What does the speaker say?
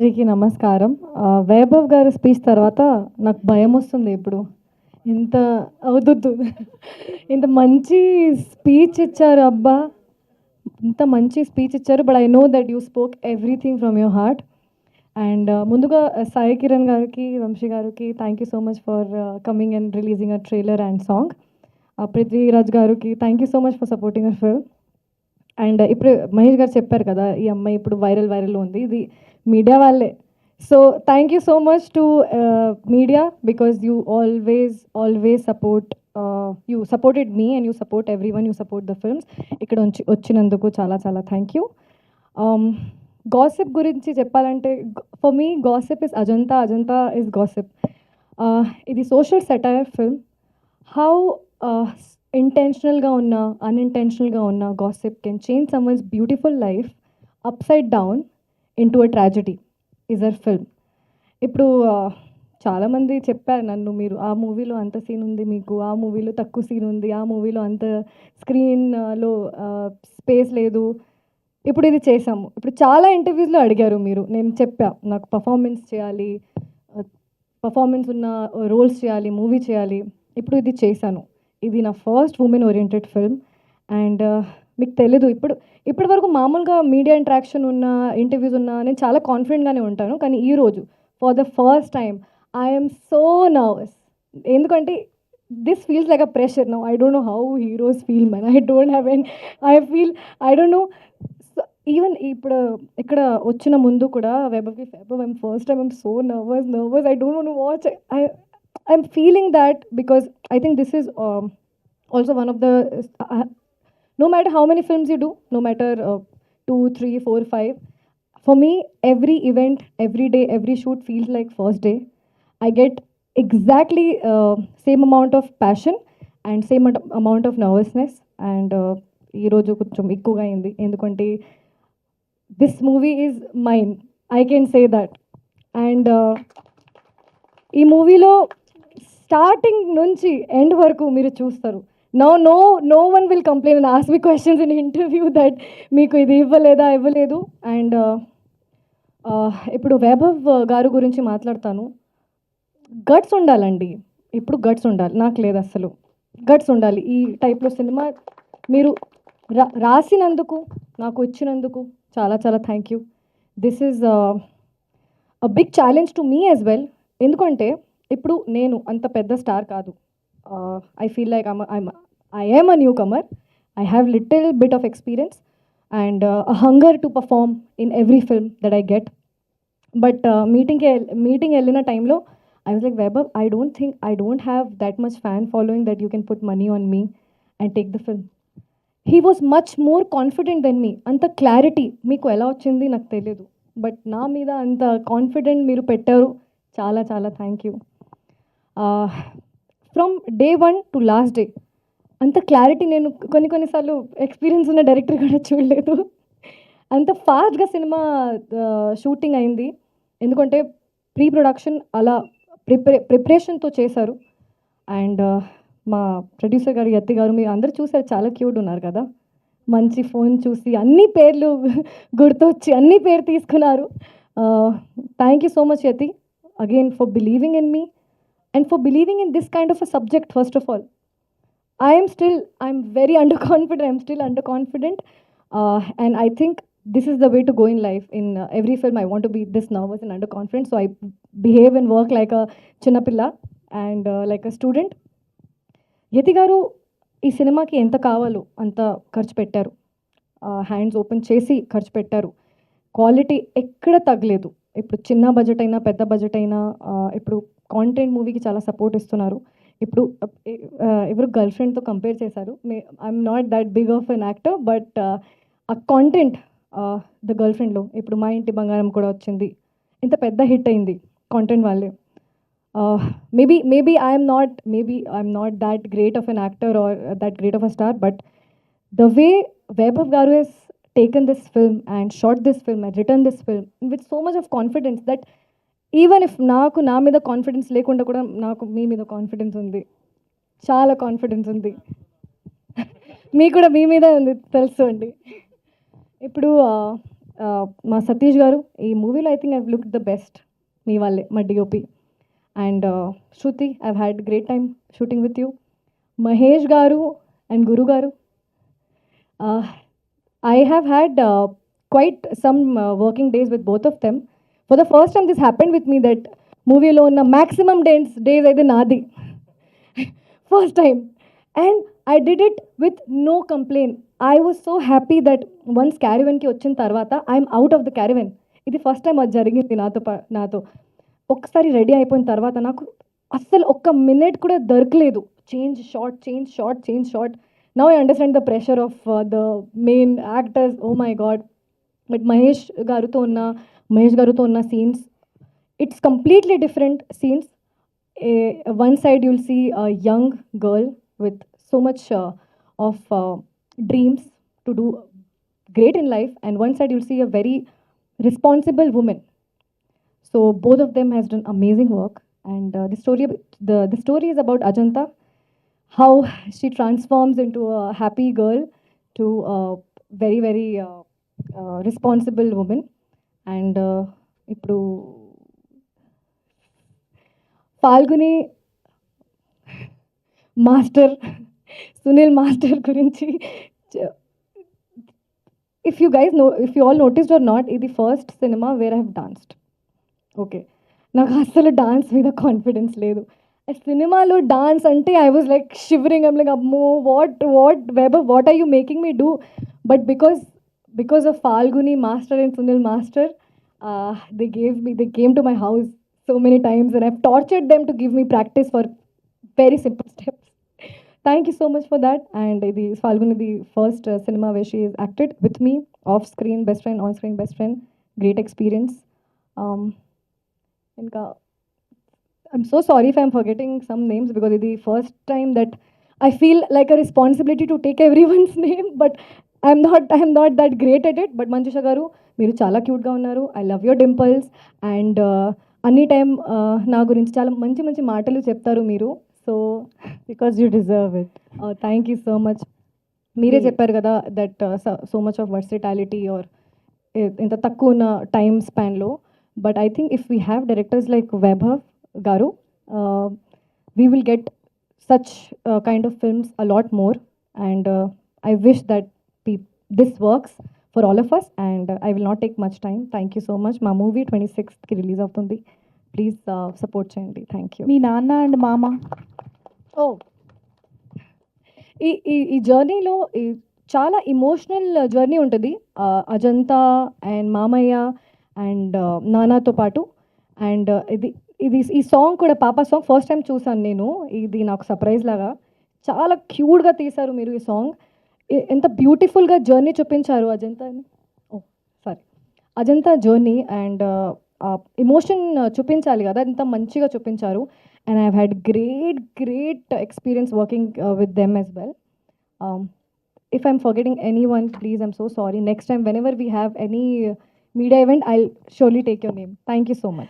అందరికీ నమస్కారం. వైభవ్ గారి స్పీచ్ తర్వాత నాకు భయమొస్తుంది ఇప్పుడు. ఇంత వద్దొద్దు. ఇంత మంచి స్పీచ్ ఇచ్చారు అబ్బా! ఇంత మంచి స్పీచ్ ఇచ్చారు. But I know that you spoke everything from your heart. And ముందుగా సాయి కిరణ్ గారికి, వంశీ గారికి thank you so much for coming and releasing a trailer and song. Prithviraj గారికి thank you so much for supporting our film. And ఇప్పుడు మహేష్ గారు చెప్పారు కదా, ఈ అమ్మాయి ఇప్పుడు వైరల్‌లో ఉంది. ఇది మీడియా వాళ్ళే. So thank you so much to media because you always support you supported me and you support everyone. You support the films. ఇక్కడ వచ్చినందుకు చాలా చాలా థ్యాంక్ యూ. గాసిప్ గురించి చెప్పాలంటే for me gossip is Ajanta, Ajanta is gossip. ఇది social satire film. How ఇంటెన్షనల్గా ఉన్న అన్ఇంటెన్షనల్గా ఉన్న gossip can change someone's beautiful life upside down into a tragedy is our film. ఇప్పుడు చాలామంది చెప్పారు నన్ను, మీరు ఆ మూవీలో అంత సీన్ ఉంది, మీకు ఆ మూవీలో తక్కువ సీన్ ఉంది, ఆ మూవీలో అంత స్క్రీన్లో స్పేస్ లేదు. ఇప్పుడు ఇది చేసాము. ఇప్పుడు చాలా ఇంటర్వ్యూస్లో అడిగారు మీరు, నేను చెప్పా నాకు పర్ఫార్మెన్స్ చేయాలి, పర్ఫార్మెన్స్ ఉన్న రోల్స్ చేయాలి, మూవీ చేయాలి. ఇప్పుడు ఇది చేశాను. ఇది నా first women oriented film. And మీకు తెలీదు, ఇప్పటి వరకు మామూలుగా మీడియా ఇంటరాక్షన్ ఉన్న ఇంటర్వ్యూస్ ఉన్న నేను చాలా కాన్ఫిడెంట్గానే ఉంటాను. కానీ ఈరోజు for the first time I'm so nervous. ఎందుకంటే this feels like a pressure now. I don't know how heroes feel man. I don't have an I don't know. Even ఇప్పుడు ఇక్కడ వచ్చిన ముందు కూడా Vaibhav I'm first time I'm so nervous. I don't want to watch. I'm feeling that because I think this is also one of the no matter how many films you do, no matter 2, 3, 4, 5, for me every event, every day, every shoot feels like first day. I get exactly same amount of passion and same amount of nervousness. And ఈ రోజు కొంచెం ఎక్కువగా అయింది ఎందుకంటే this movie is mine, I can say that. And ఈ మూవీలో starting నుంచి end వరకు మీరు చూస్తారు. No one will complain and ask me questions in interview that మీకు ఇది ఇవ్వలేదు. అండ్ ఇప్పుడు వైభవ్ గారు గురించి మాట్లాడతాను. గట్స్ ఉండాలండి. ఇప్పుడు గట్స్ ఉండాలి. నాకు లేదు అస్సలు. గట్స్ ఉండాలి. ఈ టైప్లో సినిమా మీరు రాసినందుకు, నాకు ఇచ్చినందుకు చాలా చాలా thank you. This is a big challenge to me as well. ఎందుకంటే ఇప్పుడు నేను అంత పెద్ద స్టార్ కాదు. I feel like I am a newcomer. I have little bit of experience and a hunger to perform in every film that I get. But meeting వెళ్ళిన టైంలో I was like, Vaibhav, I don't have that much fan following that you can put money on me and take the film. He was much more confident than me. అంత clarity మీకు ఎలా వచ్చింది నాకు తెలియదు, but నా మీద అంత కాన్ఫిడెంట్ మీరు పెట్టారు. చాలా చాలా thank you. From day 1 to last day అంత క్లారిటీ నేను కొన్నిసార్లు ఎక్స్పీరియన్స్ ఉన్న డైరెక్టర్ కూడా చూడలేదు. అంత ఫాస్ట్గా సినిమా షూటింగ్ అయింది. ఎందుకంటే ప్రీ ప్రొడక్షన్ అలా ప్రిపరేషన్తో చేశారు. అండ్ మా ప్రొడ్యూసర్ గారు యతి గారు, మీరు అందరు చూసారు, చాలా క్యూట్ ఉన్నారు కదా. మంచి ఫోన్ చూసి అన్ని పేర్లు గుర్తొచ్చి అన్ని పేరు తీసుకున్నారు. Thank you so much Yati again for believing in me and for believing in this kind of a subject. First of all, I'm very underconfident. I'm still underconfident. And I think this is the way to go in life. In every film I want to be this nervous and underconfident, so I behave and work like a chinnapilla and like a student. యతి గారు ఈ సినిమాకి ఎంత కావాలో అంత ఖర్చు పెట్టారు. Hands open చేసి ఖర్చు పెట్టారు. క్వాలిటీ ఎక్కడ తగ్గలేదు. ఇప్పుడు చిన్న బడ్జెట్ అయినా పెద్ద బడ్జెట్ అయినా ఇప్పుడు కాంటెంట్ మూవీకి చాలా సపోర్ట్ ఇస్తున్నారు. ఇప్పుడు ఎవరు గర్ల్ ఫ్రెండ్తో కంపేర్ చేశారు. I'm not that big of an actor, but ఆ కాంటెంట్ ద గర్ల్ ఫ్రెండ్లో ఇప్పుడు మా ఇంటి బంగారం కూడా వచ్చింది. ఇంత పెద్ద హిట్ అయింది కాంటెంట్ వాళ్ళే. Maybe I'm not that great of an actor or that great of a star, but the way Vaibhav Garu has taken this film and shot this film and written this film with so much of confidence that even if నాకు నా మీద confidence లేకుండా కూడా నాకు మీ మీద confidence ఉంది, చాలా confidence ఉంది. మీకు కూడా మీ మీద ఉంది తెలుసు అండి. ఇప్పుడు మా సతీష్ గారు ఈ మూవీలో I think I've look the best మీ వాళ్ళే మా DOP and Shruti I've had great time shooting with you Mahesh garu and గురు గారు I have had quite some working days with both of them. For the first time, this happened with me that movie alone, maximum days I did nadi. First time. And I did it with no complaint. I was so happy that once caravan ki వచ్చిన తర్వాత I'm out of the caravan. ఇది first time అది జరిగింది నాతో ఒక్కసారి ready అయిపోయిన తర్వాత నాకు అస్సలు ఒక్క మినిట్ కూడా దొరకలేదు change short now I understand the pressure of the main actors oh my God but Mahesh గారితో ఉన్న scenes it's completely different scenes one side you'll see a young girl with so much of dreams to do great in life, and one side you'll see a very responsible woman. So both of them has done amazing work, and the story is about Ajanta, how she transforms into a happy girl to a very responsible woman, and ఇప్పుడు Falguni master Sunil master గురించి if you all noticed or not ఇది first cinema where I have danced okay నాకు అస్సలు dance మీద confidence లేదు ఆ సినిమాలో dance అంటే I was like shivering I'm like అమ్మో what are you making me do but because of Falguni master and Sunil master they came to my house so many times and I've tortured them to give me practice for very simple steps. Thank you so much for that. And the Falguni, the first cinema where she has acted with me, off screen best friend, on screen best friend. Great experience. Inka, I'm so sorry if I'm forgetting some names because it's the first time that I feel like a responsibility to take everyone's name, but I'm not that great at it. But Manjusha garu, మీరు చాలా క్యూట్గా ఉన్నారు. I love your dimples and అన్ని time నా గురించి చాలా మంచి మంచి మాటలు చెప్తారు మీరు. So because you deserve it. Thank you so much. మీరే చెప్పారు కదా that so much of versatility or ఇంత తక్కువ ఉన్న టైం స్పాన్లో. But I think if we have directors like Vaibhav garu we will get such kind of films a lot more and I wish that this works for all of us, and I will not take much time. Thank you so much. మా movie 26th కి release అవుతుంది. Please support చేయండి. Thank you. మీ నాన్న and మామ ఈ జర్నీలో చాలా ఇమోషనల్ జర్నీ ఉంటుంది. అజంతా అండ్ మామయ్య అండ్ నానాతో పాటు. అండ్ ఈ సాంగ్ కూడా పాప సాంగ్ ఫస్ట్ టైం చూసాను నేను. ఇది నాకు సర్ప్రైజ్ లాగా చాలా క్యూట్గా తీశారు మీరు ఈ సాంగ్. ఎంత బ్యూటిఫుల్గా జర్నీ చూపించారు అజంతా జర్నీ అండ్ ఎమోషన్ చూపించాలి కదా, ఎంత మంచిగా చూపించారు. And I had great experience working with them as well. If I'm forgetting any one please I'm so sorry. Next time when ever we have any media event I surely take your name. Thank you so much.